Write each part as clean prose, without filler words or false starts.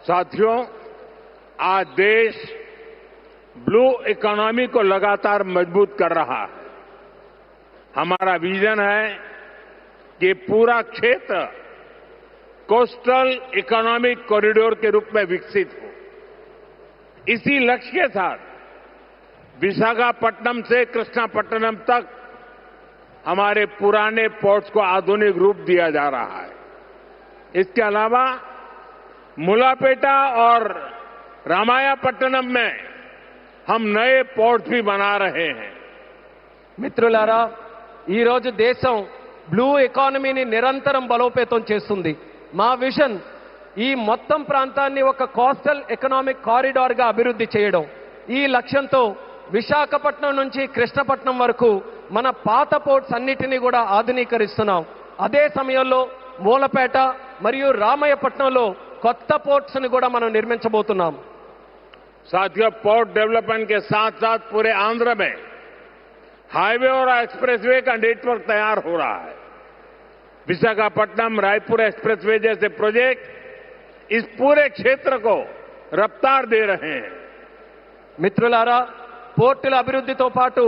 साथियों, आज देश ब्लू इकोनॉमी को लगातार मजबूत कर रहा है। हमारा विजन है कि पूरा क्षेत्र कोस्टल इकोनॉमिक कॉरिडोर के रूप में विकसित हो। इसी लक्ष्य के साथ विशाखापट्टनम से कृष्णापट्टनम तक हमारे पुराने पोर्ट्स को आधुनिक रूप दिया जा रहा है। इसके अलावा मुलापेटा और रामायपट्टनम में हम नए पोर्ट्स भी बना रहे हैं। మిత్రులారా, ఈ రోజు దేశం బ్లూ ఎకానమీని నిరంతరం బలోపేతం చేస్తుంది. మా విజన్ ఈ మొత్తం ప్రాంతాన్ని ఒక కోస్టల్ ఎకనామిక్ కారిడార్ గా అభివృద్ధి చేయడం. ఈ లక్ష్యంతో విశాఖపట్నం నుంచి కృష్ణపట్నం వరకు మన పాత పోర్ట్స్ అన్నిటినీ కూడా ఆధునీకరిస్తున్నాం. అదే సమయంలో మూలపేట మరియు రామయ్యపట్నంలో కొత్త పోర్ట్స్ ని కూడా మనం నిర్మించబోతున్నాం. साथियों, पोर्ट डेवलपमेंट के साथ साथ पूरे आंध्र में हाईवे और एक्सप्रेसवे का नेटवर्क तैयार हो रहा है। विशाखापट्टनम रायपुर एक्सप्रेसवे जैसे प्रोजेक्ट इस पूरे क्षेत्र को रफ्तार दे रहे हैं। మిత్రులారా, పోర్టుల అభివృద్ధితో పాటు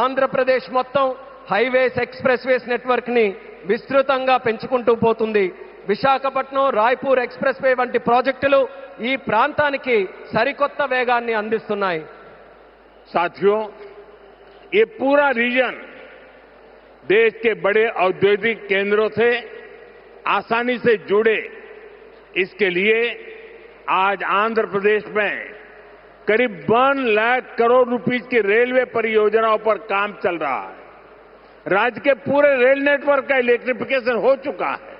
ఆంధ్రప్రదేశ్ మొత్తం హైవేస్ ఎక్స్ప్రెస్వేస్ నెట్వర్క్ ని విస్తృతంగా పెంచుకుంటూ పోతుంది. విశాఖపట్నం రాయ్పూర్ ఎక్స్ప్రెస్ వే వంటి ప్రాజెక్టులు ఈ ప్రాంతానికి సరికొత్త వేగాన్ని అందిస్తున్నాయి. साथियों, ये पूरा रीजन देश के बड़े औद्योगिक केंद्रों से आसानी से जुड़े, इसके लिए आज आंध्र प्रदेश में करीब 1 लाख करोड़ रुपीस की रेलवे परियोजनाओं पर काम चल रहा है। राज्य के पूरे रेल नेटवर्क का इलेक्ट्रिफिकेशन हो चुका है।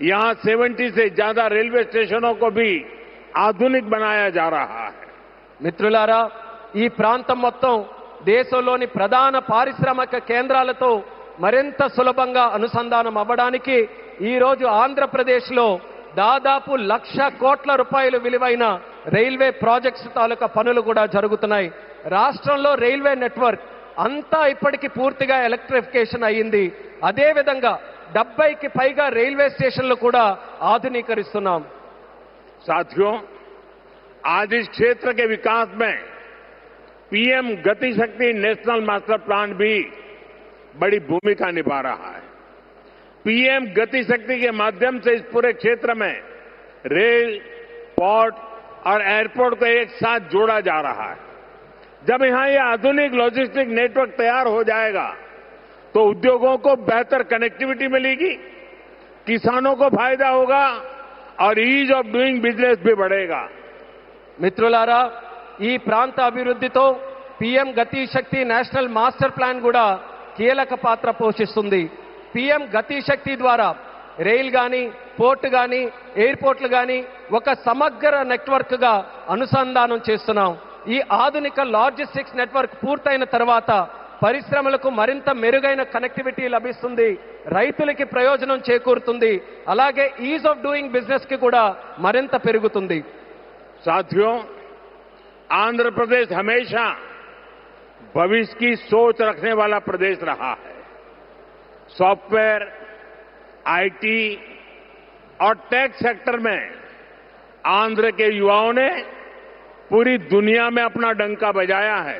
यहां 70 से ज्यादा रेलवे स्टेशनों को भी आधुनिक बनाया जा रहा है। మిత్రులారా, ఈ ప్రాంతం మొత్తం దేశంలోని ప్రధాన పారిశ్రామిక కేంద్రాలతో మరింత సులభంగా అనుసంధానం అవ్వడానికి ఈ రోజు ఆంధ్రప్రదేశ్లో దాదాపు 1,00,000 కోట్ల రూపాయలు విలువైన రైల్వే ప్రాజెక్ట్స్ తాలూకా పనులు కూడా జరుగుతున్నాయి. రాష్ట్రంలో రైల్వే నెట్వర్క్ అంతా ఇప్పటికీ పూర్తిగా ఎలక్ట్రిఫికేషన్ అయ్యింది. అదేవిధంగా 70కి పైగా రైల్వే స్టేషన్లు కూడా ఆధునీకరిస్తున్నాం. साथियों, आज इस क्षेत्र के विकास में पीएम गति शक्ति नेशनल मास्टर प्लान भी बड़ी भूमिका निभा रहा है। पीएम गति शक्ति के माध्यम से इस पूरे क्षेत्र में रेल, पोर्ट और एयरपोर्ट को एक साथ जोड़ा जा रहा है। जब यहां ये आधुनिक लॉजिस्टिक नेटवर्क तैयार हो जाएगा तो उद्योगों को बेहतर कनेक्टिविटी मिलेगी, किसानों को फायदा होगा और ईज ऑफ डूइंग बिजनेस भी बढ़ेगा। మిత్రులారా, ఈ ప్రాంత అభివృద్ధితో పీఎం గతి శక్తి నేషనల్ మాస్టర్ ప్లాన్ కూడా కీలక పాత్ర పోషిస్తుంది. పీఎం గతి శక్తి ద్వారా రైల్ గాని, పోర్ట్ గాని, ఎయిర్పోర్ట్లు గాని ఒక సమగ్ర నెట్వర్క్ గా అనుసంధానం చేస్తున్నాం. ఈ ఆధునిక లాజిస్టిక్స్ నెట్వర్క్ పూర్తయిన తర్వాత పరిశ్రమలకు మరింత మెరుగైన కనెక్టివిటీ లభిస్తుంది, రైతులకి ప్రయోజనం చేకూరుతుంది, అలాగే ఈజ్ ఆఫ్ డూయింగ్ బిజినెస్ కి కూడా మరింత పెరుగుతుంది. साथियों, आंध्र प्रदेश हमेशा भविष्य की सोच रखने वाला प्रदेश रहा है। सॉफ्टवेयर, आईटी और टेक सेक्टर में आंध्र के युवाओं ने पूरी दुनिया में अपना डंका बजाया है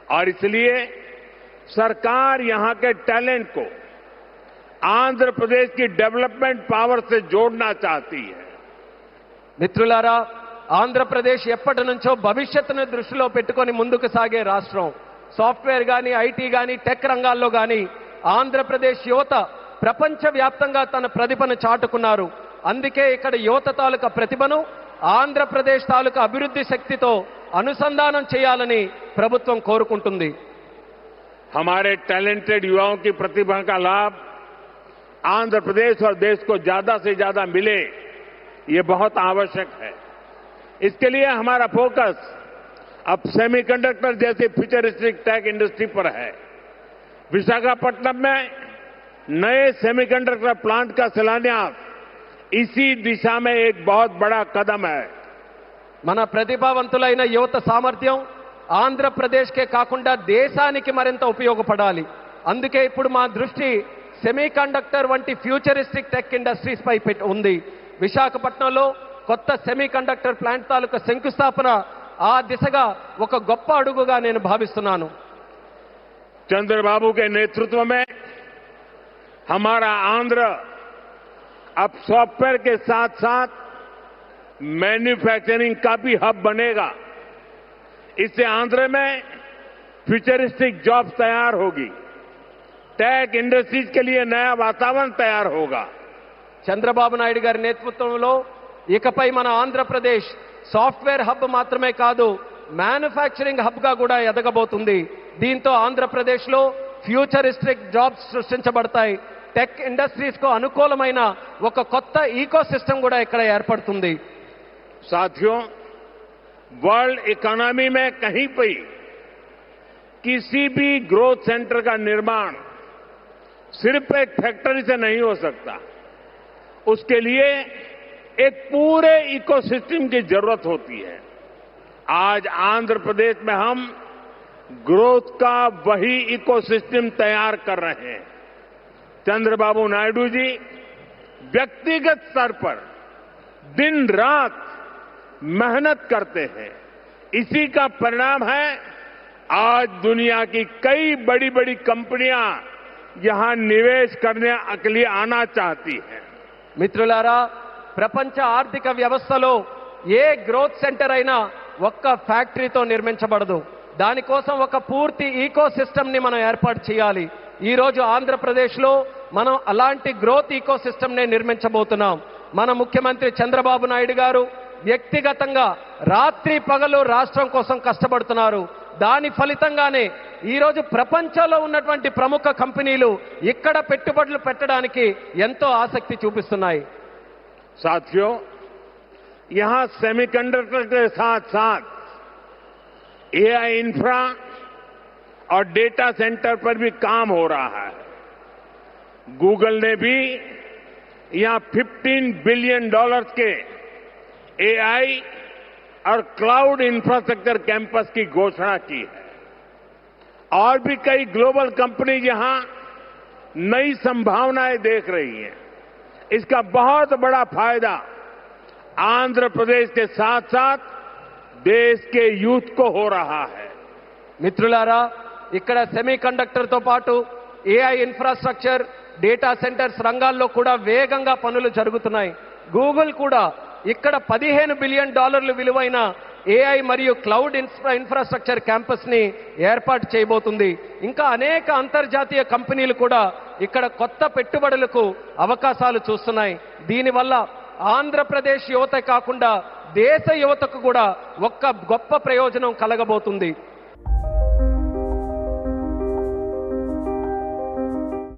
और इसलिए सरकार यहां के टैलेंट को आंध्र प्रदेश की डेवलपमेंट पावर से जोड़ना चाहती है। మిత్రులారా, ఆంధ్రప్రదేశ్ ఎప్పటి నుంచో భవిష్యత్తును దృష్టిలో పెట్టుకొని ముందుకు సాగే రాష్ట్రం. సాఫ్ట్వేర్ గాని, ఐటీ గాని, టెక్ రంగాల్లో గాని ఆంధ్రప్రదేశ్ యువత ప్రపంచవ్యాప్తంగా తన ప్రతిభను చాటుకున్నారు. అందుకే ఇక్కడ యువత తాలూకా ప్రతిభను ఆంధ్రప్రదేశ్ తాలూకా అభివృద్ధి శక్తితో అనుసంధానం చేయాలని ప్రభుత్వం కోరుకుంటుంది. हमारे टैलेंटेड युवाओं की प्रतिभा का लाभ आंध्र प्रदेश और देश को ज्यादा से ज्यादा मिले, ये बहुत आवश्यक है। इसके लिए हमारा फोकस अब सेमीकंडक्टर जैसी फ्यूचरिस्टिक टेक इंडस्ट्री पर है। विशाखापट्टनम में नए सेमीकंडक्टर प्लांट का शिलान्यास इसी दिशा में एक बहुत बड़ा कदम है। మన ప్రతిభావంతులైన యువత సామర్థ్యం ఆంధ్రప్రదేశ్కే కాకుండా దేశానికి మరింత ఉపయోగపడాలి. అందుకే ఇప్పుడు మా దృష్టి సెమీ కండక్టర్ వంటి ఫ్యూచరిస్టిక్ టెక్ ఇండస్ట్రీస్ పై ఉంది. విశాఖపట్నంలో కొత్త సెమీకండక్టర్ ప్లాంట్ తాలూకా శంకుస్థాపన ఆ దిశగా ఒక గొప్ప అడుగుగా నేను భావిస్తున్నాను. चंद्रबाबू के नेतृत्व में हमारा आंध्र अब सॉफ्टवेयर के साथ साथ मैन्युफैक्चरिंग का भी हब बनेगा. इससे आंध्र में फ्यूचरिस्टिक जॉब्स तैयार होगी. टेक इंडस्ट्रीज के लिए नया वातावरण तैयार होगा. చంద్రబాబు నాయుడు గారి నేతృత్వంలో ఇకపై మన ఆంధ్రప్రదేశ్ సాఫ్ట్వేర్ హబ్ మాత్రమే కాదు, మ్యానుఫ్యాక్చరింగ్ హబ్ గా కూడా ఎదగబోతుంది. దీంతో ఆంధ్రప్రదేశ్లో ఫ్యూచరిస్టిక్ జాబ్స్ సృష్టించబడతాయి. టెక్ ఇండస్ట్రీస్ కు అనుకూలమైన ఒక కొత్త ఈకో సిస్టమ్ కూడా ఇక్కడ ఏర్పడుతుంది. साथियों, वर्ल्ड इकोनॉमी में कहीं पर किसी भी ग्रोथ सेंटर का निर्माण सिर्फ एक फैक्ट्री से नहीं हो सकता. उसके लिए एक पूरे इकोसिस्टम की जरूरत होती है. आज आंध्र प्रदेश में हम ग्रोथ का वही इकोसिस्टम तैयार कर रहे हैं. चंद्रबाबू नायडू जी व्यक्तिगत स्तर पर दिन रात मेहनत करते हैं. इसी का परिणाम है आज दुनिया की कई बड़ी बड़ी कंपनियां यहां निवेश करने के लिए आना चाहती हैं. మిత్రులారా, ప్రపంచ ఆర్థిక వ్యవస్థలో ఏ గ్రోత్ సెంటర్ అయినా ఒక్క ఫ్యాక్టరీతో నిర్మించబడదు. దానికోసం ఒక పూర్తి ఈకో సిస్టమ్ ని మనం ఏర్పాటు చేయాలి. ఈ రోజు ఆంధ్రప్రదేశ్లో మనం అలాంటి గ్రోత్ ఈకో సిస్టమ్ ని నిర్మించబోతున్నాం. మన ముఖ్యమంత్రి చంద్రబాబు నాయుడు గారు వ్యక్తిగతంగా రాత్రి పగలు రాష్ట్రం కోసం కష్టపడుతున్నారు. దాని ఫలితంగానే ఈ రోజు ప్రపంచంలో ఉన్నటువంటి ప్రముఖ కంపెనీలు ఇక్కడ పెట్టుబడులు పెట్టడానికి ఎంతో ఆసక్తి చూపిస్తున్నాయి. साथियों, यहां सेमीकंडक्टर के साथ साथ एआई इंफ्रा और डेटा सेंटर पर भी काम हो रहा है. गूगल ने भी यहां $15 बिलियन के एआई और क्लाउड इंफ्रास्ट्रक्चर कैंपस की घोषणा की है. और भी कई ग्लोबल कंपनी यहां नई संभावनाएं देख रही हैं. इसका बहुत बड़ा फायदा आंध्र प्रदेश के साथ साथ देश के यूथ को हो रहा है. మిత్రులారా, ఇక్కడ సెమీకండక్టర్ తో పాటు ఏఐ ఇన్ఫ్రాస్ట్రక్చర్, డేటా సెంటర్స్ రంగాల్లో కూడా వేగంగా పనులు జరుగుతున్నాయి. గూగుల్ కూడా ఇక్కడ $15 బిలియన్ విలువైన ఏఐ మరియు క్లౌడ్ ఇన్ఫ్రాస్ట్రక్చర్ క్యాంపస్ ని ఏర్పాటు చేయబోతుంది. ఇంకా అనేక అంతర్జాతీయ కంపెనీలు కూడా ఇక్కడ కొత్త పెట్టుబడులకు అవకాశాలు చూస్తున్నాయి. దీనివల్ల ఆంధ్రప్రదేశ్ యువత కాకుండా దేశ యువతకు కూడా ఒక్క గొప్ప ప్రయోజనం కలగబోతుంది.